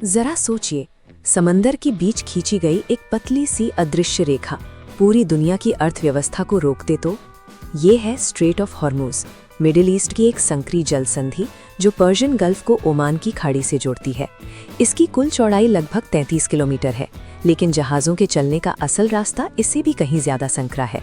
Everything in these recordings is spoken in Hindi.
जरा सोचिए, समंदर के बीच खींची गई एक पतली सी अदृश्य रेखा पूरी दुनिया की अर्थव्यवस्था को रोक दे तो। ये है straight of Hormuz, middle east की एक संकरी जल संधि जो पर्शियन गल्फ को ओमान की खाड़ी से जोड़ती है। इसकी कुल चौड़ाई लगभग 33 किलोमीटर है, लेकिन जहाज़ों के चलने का असल रास्ता इससे भी कहीं ज्यादा संकरा है।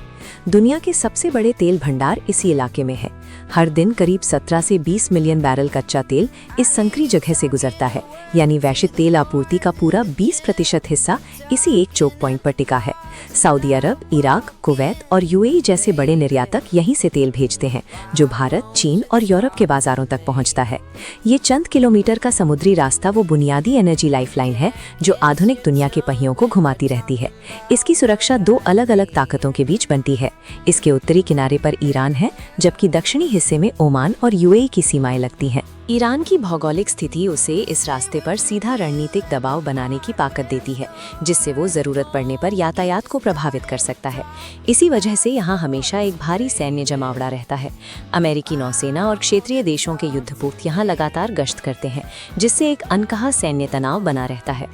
दुनिया के सबसे बड़े तेल भंडार इसी इलाके में है। हर दिन करीब 17 से 20 मिलियन बैरल कच्चा तेल इस संकरी जगह से गुजरता है, यानी वैश्विक तेल आपूर्ति का पूरा 20% हिस्सा इसी एक चोक पॉइंट पर टिका है। सऊदी अरब, इराक, कुवैत और यूएई जैसे बड़े निर्यातक यहीं से तेल भेजते हैं, जो भारत, चीन और यूरोप के बाजारों तक पहुंचता है। ये चंद किलोमीटर का समुद्री रास्ता वो बुनियादी एनर्जी लाइफलाइन है जो आधुनिक दुनिया के पहियों को घुमाती रहती है। इसकी सुरक्षा दो अलग अलग ताकतों के बीच बनती है। इसके उत्तरी किनारे पर ईरान है, जबकि दक्षिणी हिस्से में ओमान और यूएई की सीमाएं लगती हैं। ईरान की भौगोलिक स्थिति उसे इस रास्ते पर सीधा रणनीतिक दबाव बनाने की ताकत देती है, जिससे वो जरूरत पड़ने पर यातायात को प्रभावित कर सकता है। इसी वजह से यहाँ हमेशा एक भारी सैन्य जमावड़ा रहता है। अमेरिकी नौसेना और क्षेत्रीय देशों के युद्धपोत यहाँ लगातार गश्त करते हैं, जिससे एक अनकहा सैन्य तनाव बना रहता है।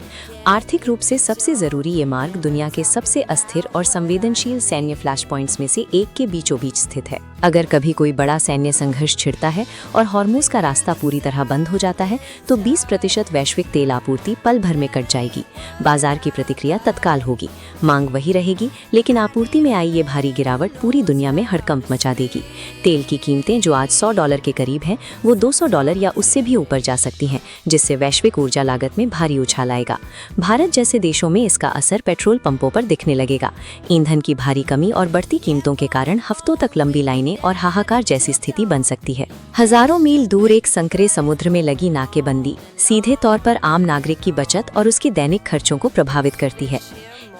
आर्थिक रूप से सबसे जरूरी ये मार्ग दुनिया के सबसे अस्थिर और संवेदनशील सैन्य फ्लैश पॉइंट्स में से एक के बीचों बीच स्थित है। अगर कभी कोई बड़ा सैन्य संघर्ष छिड़ता है और हॉर्मुज का रास्ता पूरी तरह बंद हो जाता है, तो 20% वैश्विक तेल आपूर्ति पल भर में कट जाएगी। बाजार की प्रतिक्रिया तत्काल होगी, मांग वही रहेगी, लेकिन आपूर्ति में आई ये भारी गिरावट पूरी दुनिया में हड़कंप मचा देगी। तेल की कीमतें जो आज $100 के करीब हैं, वो $200 या उससे भी ऊपर जा सकती हैं, जिससे वैश्विक ऊर्जा लागत में भारी उछाल आएगा। भारत जैसे देशों में इसका असर पेट्रोल पंपों पर दिखने लगेगा। ईंधन की भारी कमी और बढ़ती कीमतों के कारण हफ्तों तक लंबी लाइनें और हाहाकार जैसी स्थिति बन सकती है। हजारों मील दूर एक संकरे समुद्र में लगी नाकेबंदी सीधे तौर पर आम नागरिक की बचत और उसके दैनिक खर्चों को प्रभावित करती है।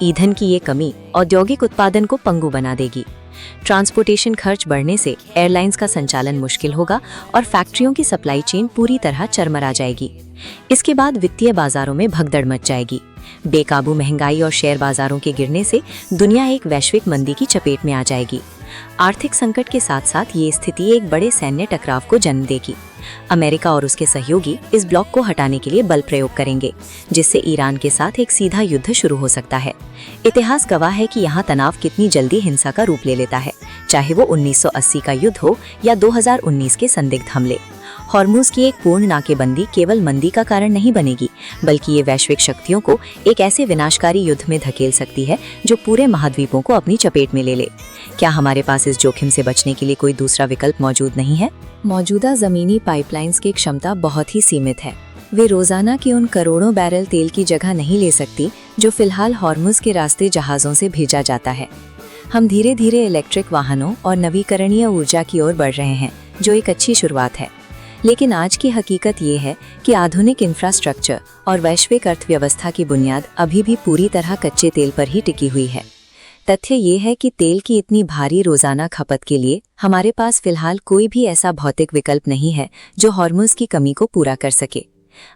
ईंधन की ये कमी औद्योगिक उत्पादन को पंगु बना देगी। ट्रांसपोर्टेशन खर्च बढ़ने से एयरलाइंस का संचालन मुश्किल होगा और फैक्ट्रियों की सप्लाई चेन पूरी तरह चरमरा जाएगी। इसके बाद वित्तीय बाजारों में भगदड़ मच जाएगी। बेकाबू महंगाई और शेयर बाजारों के गिरने से दुनिया एक वैश्विक मंदी की चपेट में आ जाएगी। आर्थिक संकट के साथ साथ ये स्थिति एक बड़े सैन्य टकराव को जन्म देगी। अमेरिका और उसके सहयोगी इस ब्लॉक को हटाने के लिए बल प्रयोग करेंगे, जिससे ईरान के साथ एक सीधा युद्ध शुरू हो सकता है। इतिहास गवाह है कि यहाँ तनाव कितनी जल्दी हिंसा का रूप ले लेता है, चाहे वो 1980 का युद्ध हो या 2019 के संदिग्ध हमले। हॉर्मुज की एक पूर्ण नाकेबंदी केवल मंदी का कारण नहीं बनेगी, बल्कि ये वैश्विक शक्तियों को एक ऐसे विनाशकारी युद्ध में धकेल सकती है जो पूरे महाद्वीपों को अपनी चपेट में ले ले। क्या हमारे पास इस जोखिम से बचने के लिए कोई दूसरा विकल्प मौजूद नहीं है? मौजूदा जमीनी पाइपलाइंस की क्षमता बहुत ही सीमित है। वे रोजाना के उन करोड़ों बैरल तेल की जगह नहीं ले सकती जो फिलहाल हॉर्मुज के रास्ते जहाजों से भेजा जाता है। हम धीरे धीरे इलेक्ट्रिक वाहनों और नवीकरणीय ऊर्जा की ओर बढ़ रहे हैं, जो एक अच्छी शुरुआत है। लेकिन आज की हकीकत ये है कि आधुनिक इंफ्रास्ट्रक्चर और वैश्विक अर्थव्यवस्था की बुनियाद अभी भी पूरी तरह कच्चे तेल पर ही टिकी हुई है। तथ्य ये है कि तेल की इतनी भारी रोजाना खपत के लिए हमारे पास फिलहाल कोई भी ऐसा भौतिक विकल्प नहीं है जो हॉर्मुज की कमी को पूरा कर सके।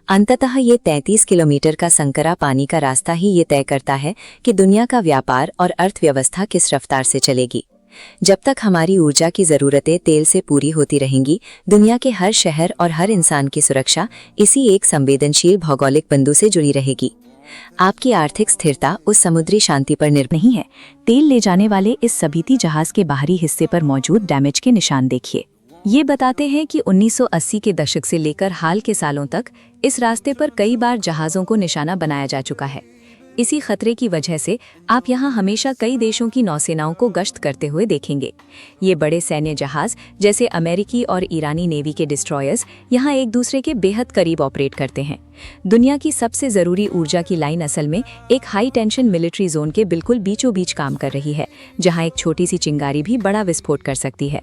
अंततः ये 33 किलोमीटर का संकरा पानी का रास्ता ही ये तय करता है कि दुनिया का व्यापार और अर्थव्यवस्था किस रफ्तार से चलेगी। जब तक हमारी ऊर्जा की ज़रूरतें तेल से पूरी होती रहेंगी, दुनिया के हर शहर और हर इंसान की सुरक्षा इसी एक संवेदनशील भौगोलिक बिंदु से जुड़ी रहेगी। आपकी आर्थिक स्थिरता उस समुद्री शांति पर निर्भर नहीं है। तेल ले जाने वाले इस सबीती जहाज के बाहरी हिस्से पर मौजूद डैमेज के निशान देखिए। ये बताते हैं कि 1980 के दशक से लेकर हाल के सालों तक इस रास्ते पर कई बार जहाज़ों को निशाना बनाया जा चुका है। इसी खतरे की वजह से आप यहाँ हमेशा कई देशों की नौसेनाओं को गश्त करते हुए देखेंगे। ये बड़े सैन्य जहाज जैसे अमेरिकी और ईरानी नेवी के डिस्ट्रॉयर्स यहाँ एक दूसरे के बेहद करीब ऑपरेट करते हैं। दुनिया की सबसे ज़रूरी ऊर्जा की लाइन असल में एक हाई टेंशन मिलिट्री जोन के बिल्कुल बीचों बीच काम कर रही है, जहाँ एक छोटी सी चिंगारी भी बड़ा विस्फोट कर सकती है।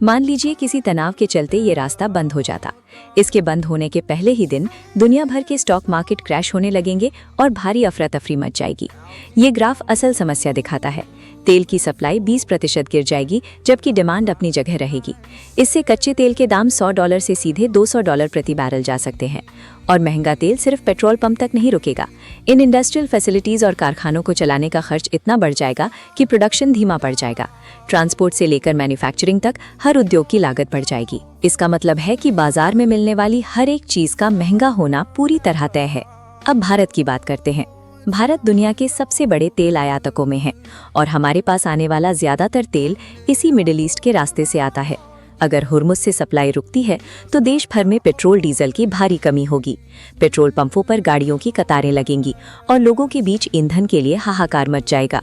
मान लीजिए किसी तनाव के चलते ये रास्ता बंद हो जाता। इसके बंद होने के पहले ही दिन दुनिया भर के स्टॉक मार्केट क्रैश होने लगेंगे और भारी अफरा तफरी मच जाएगी। ये ग्राफ असल समस्या दिखाता है। तेल की सप्लाई 20% गिर जाएगी, जबकि डिमांड अपनी जगह रहेगी। इससे कच्चे तेल के दाम $100 से सीधे $200 प्रति बैरल जा सकते हैं। और महंगा तेल सिर्फ पेट्रोल पंप तक नहीं रुकेगा। इन इंडस्ट्रियल फैसिलिटीज और कारखानों को चलाने का खर्च इतना बढ़ जाएगा कि प्रोडक्शन धीमा पड़ जाएगा। ट्रांसपोर्ट से लेकर मैन्युफैक्चरिंग तक हर उद्योग की लागत बढ़ जाएगी। इसका मतलब है कि बाजार में मिलने वाली हर एक चीज का महंगा होना पूरी तरह तय है। अब भारत की बात करते हैं। भारत दुनिया के सबसे बड़े तेल आयातकों में है और हमारे पास आने वाला ज्यादातर तेल इसी मिडिल ईस्ट के रास्ते से आता है। अगर हुर्मुज से सप्लाई रुकती है तो देश भर में पेट्रोल डीजल की भारी कमी होगी। पेट्रोल पंपों पर गाड़ियों की कतारें लगेंगी और लोगों के बीच ईंधन के लिए हाहाकार मच जाएगा।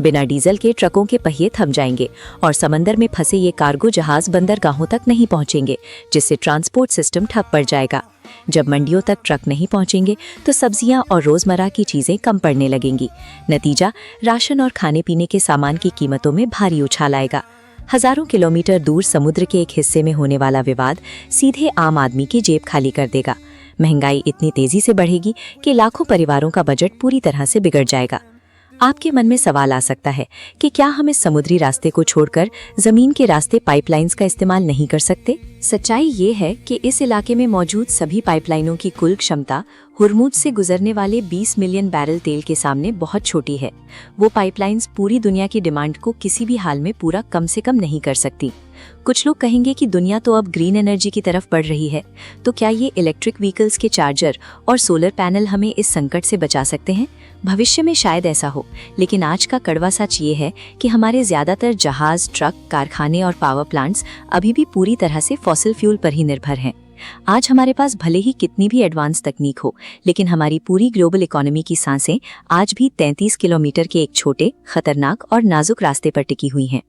बिना डीजल के ट्रकों के पहिए थम जाएंगे और समंदर में फंसे ये कार्गो जहाज बंदरगाहों तक नहीं पहुंचेंगे, जिससे ट्रांसपोर्ट सिस्टम ठप पड़ जाएगा। जब मंडियों तक ट्रक नहीं पहुंचेंगे तो सब्जियां और रोजमर्रा की चीजें कम पड़ने लगेंगी। नतीजा, राशन और खाने पीने के सामान की कीमतों में भारी उछाल आएगा। हजारों किलोमीटर दूर समुद्र के एक हिस्से में होने वाला विवाद सीधे आम आदमी की जेब खाली कर देगा। महंगाई इतनी तेजी से बढ़ेगी कि लाखों परिवारों का बजट पूरी तरह से बिगड़ जाएगा। आपके मन में सवाल आ सकता है कि क्या हम इस समुद्री रास्ते को छोड़कर जमीन के रास्ते पाइपलाइंस का इस्तेमाल नहीं कर सकते? सच्चाई ये है कि इस इलाके में मौजूद सभी पाइपलाइनों की कुल क्षमता हुर्मुज से गुजरने वाले 20 मिलियन बैरल तेल के सामने बहुत छोटी है। वो पाइपलाइंस पूरी दुनिया की डिमांड को किसी भी हाल में पूरा कम से कम नहीं कर सकती। कुछ लोग कहेंगे कि दुनिया तो अब ग्रीन एनर्जी की तरफ बढ़ रही है, तो क्या ये इलेक्ट्रिक व्हीकल्स के चार्जर और सोलर पैनल हमें इस संकट से बचा सकते हैं? भविष्य में शायद ऐसा हो, लेकिन आज का कड़वा सच ये है कि हमारे ज्यादातर जहाज, ट्रक, कारखाने और पावर प्लांट्स अभी भी पूरी तरह से फॉसिल फ्यूल पर ही निर्भर हैं। आज हमारे पास भले ही कितनी भी एडवांस तकनीक हो, लेकिन हमारी पूरी ग्लोबल इकोनॉमी की सांसें आज भी 33 किलोमीटर के एक छोटे, खतरनाक और नाजुक रास्ते पर टिकी हुई हैं।